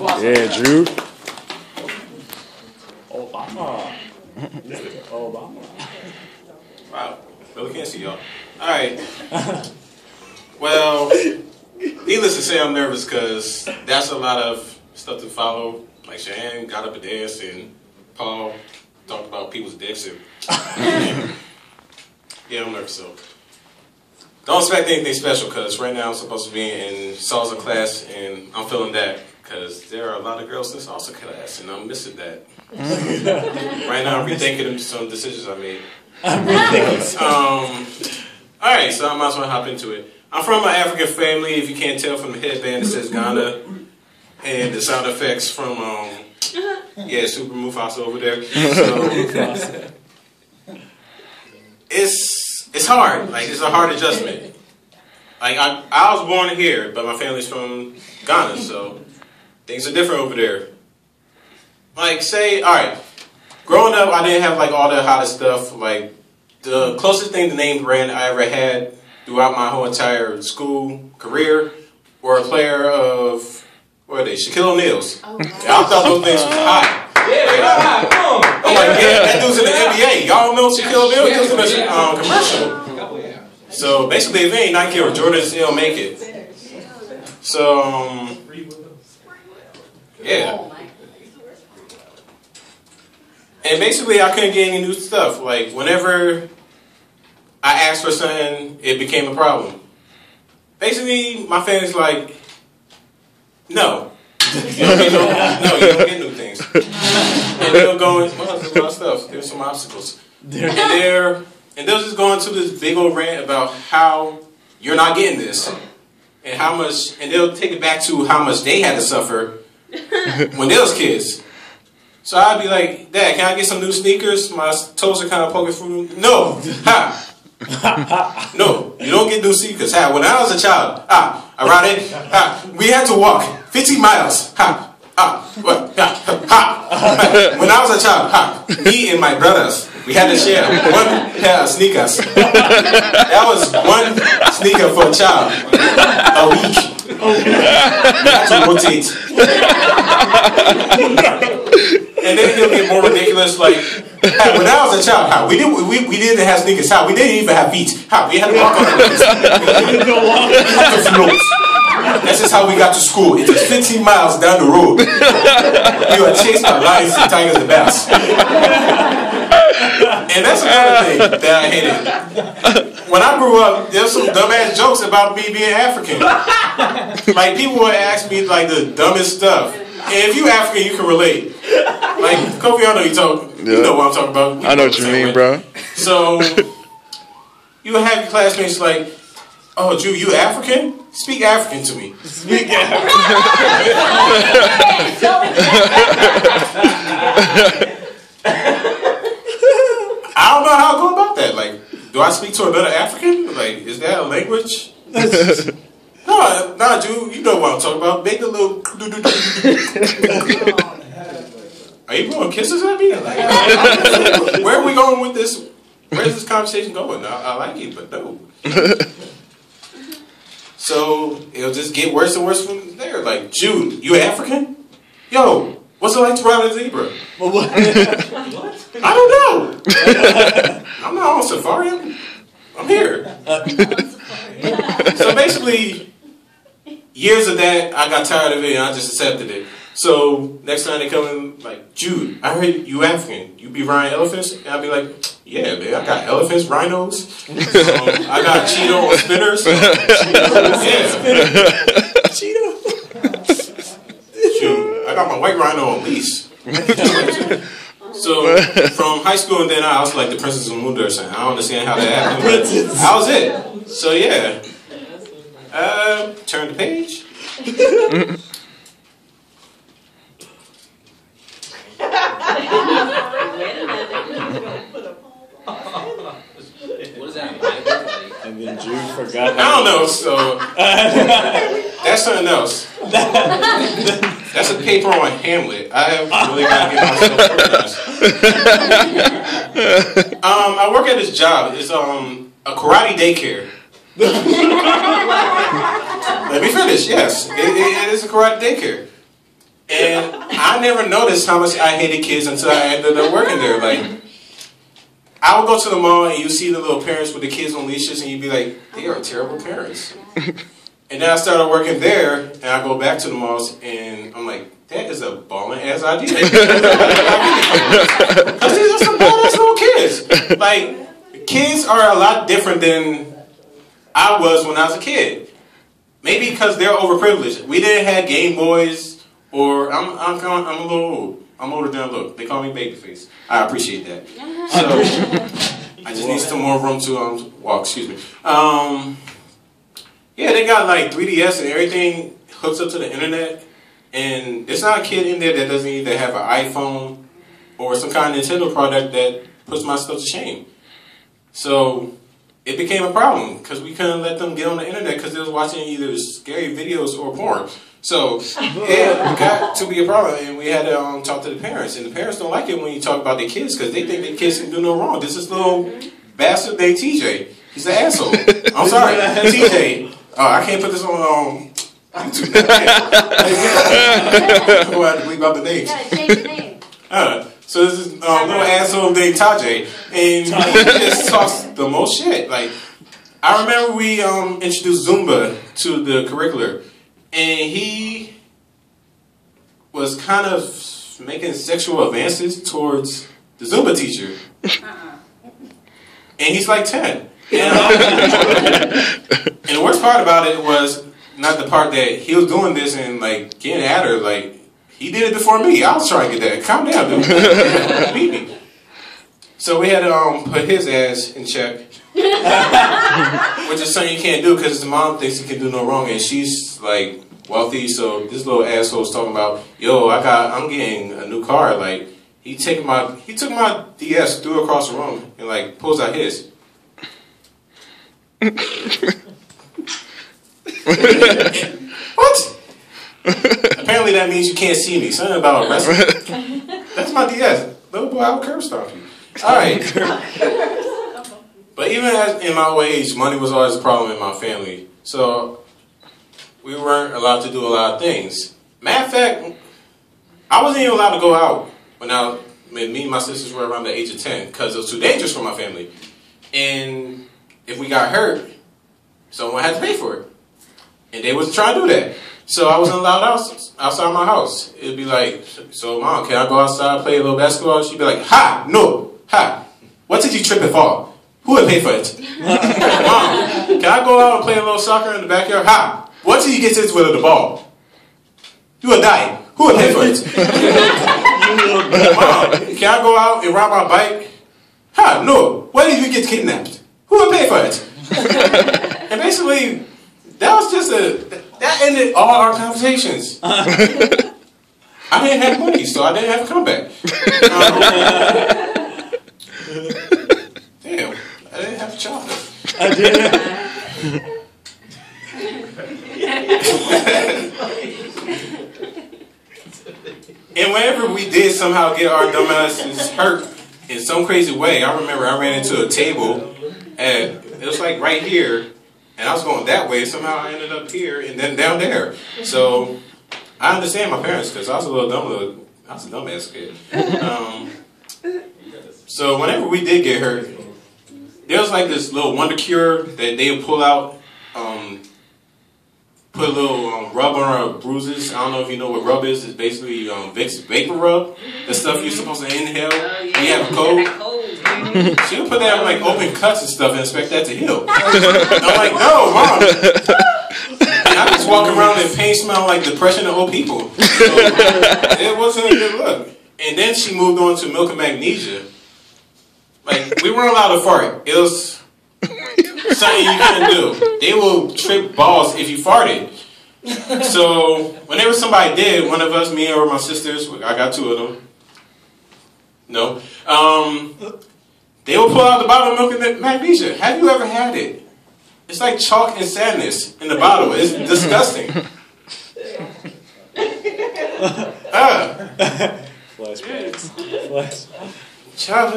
Yeah, Jude. Obama. Mr. Obama. Wow. Really can't see y'all. Alright. Well, needless to say, I'm nervous because that's a lot of stuff to follow. Like Cheyenne got up and danced, and Paul talked about people's dicks. And yeah, I'm nervous. So don't expect anything special because right now I'm supposed to be in salsa class, and I'm feeling that because there are a lot of girls in salsa class, and I'm missing that. Right now I'm rethinking some decisions I made. Alright, so I might as well hop into it. I'm from an African family, if you can't tell from the headband, it says Ghana. And the sound effects from, yeah, Super Mufasa over there. So, it's hard. Like, it's a hard adjustment. Like, I was born here, but my family's from Ghana, so things are different over there. Like, say, alright, growing up, I didn't have, like, all the hottest stuff. Like, the closest thing to name brand I ever had throughout my whole entire school career were a player of, what are they, Shaquille O'Neal's. Oh, wow. I thought those things was hot. Yeah, come on. I'm like, yeah, that dude's in the NBA. Y'all know Shaquille O'Neal? He was in a commercial. So, basically, if it ain't Nike or Jordan, they'll make it. So, yeah. And basically, I couldn't get any new stuff. Like, whenever I asked for something, it became a problem. Basically, my family's like, no. You don't get new things. And they'll go and, well, there's a lot of stuff. There's some obstacles. And they'll just go into this big old rant about how you're not getting this. And how much, and they'll take it back to how much they had to suffer when they was kids. So I'd be like, Dad, can I get some new sneakers? My toes are kind of poking through. No. Ha. No, you don't get new sneakers. Ha. When I was a child, around it, we had to walk 50 miles. What? When I was a child, me and my brothers, we had to share one pair of sneakers. That was one sneaker for a child a week. We had to rotate. And then he'll get more ridiculous, like, when I was a child, we didn't have sneakers, we didn't even have feet, we had to walk on our feet. We had to float. That's just how we got to school. It was 15 miles down the road. We were chased by lions and tigers and bears. And that's another thing that I hated. When I grew up, there was some dumbass jokes about me being African. Like, people would ask me, like, the dumbest stuff. And if you African, you can relate. Like, Kofi, I know you know what I'm talking about. I know what you mean, bro. So, you would have your classmates like, oh, Jude, you African? Speak African to me. Speak African. I don't know how to go about that. Like, do I speak to another African? Like, is that a language? No, Jude, you know what I'm talking about. Make the little... Are you blowing kisses at me? Like, where are we going with this? Where's this conversation going? I like it, but no. So, it'll just get worse and worse from there. Like, Jude, you African? Yo, what's it like to ride a zebra? What? I don't know. I'm not on safari. I'm here. So basically, years of that, I got tired of it and I just accepted it. So next time they come in, like, Jude, I heard you African. You be riding elephants? And I'll be like, yeah, man, I got elephants, rhinos. I got Cheeto on spinners. Yeah. Cheeto. Shoot, I got my white rhino on leash. So from high school and then I was like the Princess of Munda or something. I don't understand how that happened. But that was it. So yeah. Turn the page. What is that? And then Jude forgot. I don't know. So that's something else. That's a paper on Hamlet. I have really got to get myself organized. I work at this job. It's a karate daycare. Let me finish. Yes, it is a karate daycare. And I never noticed how much I hated kids until I ended up working there. Like, I would go to the mall and you see the little parents with the kids on leashes and you'd be like, they are terrible parents. And then I started working there and I go back to the malls and I'm like, that is a balling ass idea. Because these are some badass little kids. Like, kids are a lot different than I was when I was a kid. Maybe because they're overprivileged. We didn't have Game Boys, or I'm a little old. I'm older than I look. They call me Babyface. I appreciate that. So I just need some more room to walk. Excuse me. Yeah, they got like 3DS and everything hooks up to the internet, and there's not a kid in there that doesn't either have an iPhone or some kind of Nintendo product that puts my stuff to shame. So it became a problem because we couldn't let them get on the internet because they was watching either scary videos or porn. So it got to be a problem, and we had to talk to the parents. And the parents don't like it when you talk about their kids because they think their kids can do no wrong. This is little bastard named TJ. He's an asshole. I'm sorry, TJ. Oh, I can't put this on YouTube. I'm going to have to bleep out the names. You gotta change the name. So this is little asshole named Tajay, and he just talks the most shit. Like, I remember we introduced Zumba to the curricular, and he was kind of making sexual advances towards the Zumba teacher. And he's like 10. And the worst part about it was not the part that he was doing this and like getting at her. Like, he did it before me. I was trying to get that. Calm down, dude. Beat me. So we had to put his ass in check, which is something you can't do because his mom thinks he can do no wrong, and she's like wealthy. So this little asshole's talking about, yo, I'm getting a new car. Like, he took my DS, threw it across the room, and like pulls out his. What? Apparently that means you can't see me. Something about wrestling. That's my DS. Little boy, I would curb stomp you. Alright. But even in my old age, money was always a problem in my family. So we weren't allowed to do a lot of things. Matter of fact, I wasn't even allowed to go out when me and my sisters were around the age of 10 because it was too dangerous for my family. And if we got hurt, someone had to pay for it. And they was trying to do that. So I wasn't allowed outside my house. It'd be like, so Mom, can I go outside, play a little basketball? She'd be like, ha, no, ha. What did you trip and fall? Who would pay for it? Mom, can I go out and play a little soccer in the backyard? Ha. What did you get into with the ball? You would die. Who would pay for it? Mom, can I go out and ride my bike? Ha, no. What if you get kidnapped? Who would pay for it? And basically, that was just that ended all our conversations. I didn't have money, so I didn't have a comeback. Damn, I didn't have chocolate. I didn't. And whenever we did somehow get our dumbasses hurt in some crazy way, I remember I ran into a table, and it was like right here, and I was going that way. Somehow I ended up here and then down there. So I understand my parents because I was a dumbass kid. So whenever we did get hurt, there was like this little wonder cure that they would pull out, put a little rub on our bruises. I don't know if you know what rub is. It's basically Vicks vapor rub. The stuff you're supposed to inhale when you have a cold. She'll put that on like open cuts and stuff and expect that to heal. I'm like, no, Mom. And I just walk around and pain smell like depression of old people. So it wasn't a good look. And then she moved on to milk and magnesia. Like, we weren't allowed to fart. It was something you couldn't do. They will trip balls if you farted. So whenever somebody did, one of us, me or my sisters, I got two of them. No. They will pull out the bottle of milk and magnesia. Have you ever had it? It's like chalk and sadness in the bottle. It's disgusting. Flashbacks. Childhood.